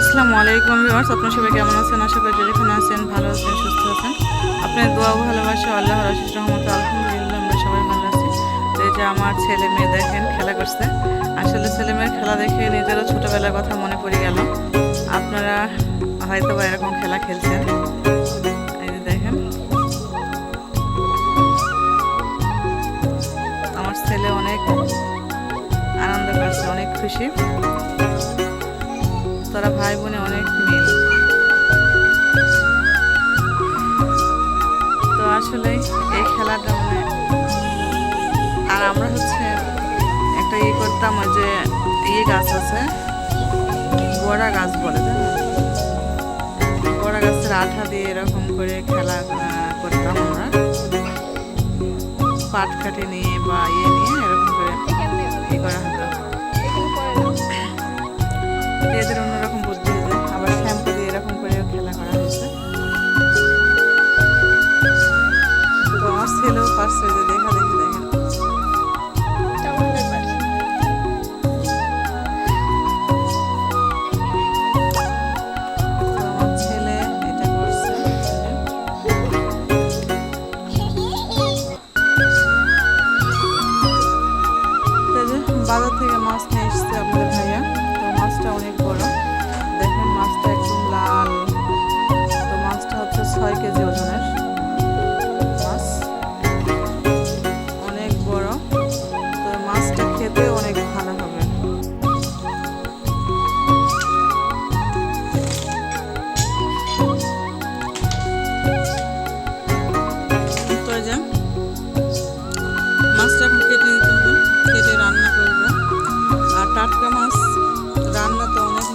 আসসালামু আলাইকুম ভিউয়ার্স, আপনারা সবাই কেমন আছেন? আশা করি যেখানে আছেন ভালো আছেন, সুস্থ আছেন। আপনার দোয়া ও ভালোবাসা আল্লাহর অশেষ রহমতে আলহামদুলিল্লাহ আমরা সবাই ভালো আছি। তো এই যে আমার ছেলে মেয়ে দেখেন খেলা করছে। আসলে ছেলে মেয়ের খেলা দেখে নিজেরও ছোটবেলার কথা মনে পড়ে গেল। আপনারা হয়তো বা এরকম খেলা খেলছেন। এই যে দেখেন আমার ছেলে অনেক আনন্দ করছে, অনেক খুশি। তারা ভাই বোনে অনেক মিল। তো আসলে এই খেলাটা আর আমরা একটা করতাম, ওই যে গাছ আছে, বড়া গাছ বলে, তাই না? বড়া গাছের আঠা দিয়ে এরকম করে খেলা করতাম আমরা, পাট কাঠি নিয়ে বা নিয়ে এরকম করে করা হতো। এদের অন্যরকম বুদ্ধি হয়েছে, আবার শ্যাম্পু দিয়ে এরকম করে খেলা করা হয়েছে। তো আমার ছেলেও পারছে, যে দেখা দেখি দেখেন আমার ছেলে এটা করছে। বাজার থেকে মাছ নিয়ে এসছে আপনাদের ভাইয়া। তো মাছটা অনেক বড়, দেখেন মাছটা একদম লাল। তো মাছটা 6 কেজি ওজনের মাছ, অনেক বড়। তো মাছটা খেতে অনেক ভালো হবে। তো এই যে মাছটা এখন কেটে নিতে হবে, কেটে রান্না করবো। আর টাটকা মাছ রান্না তো অনেক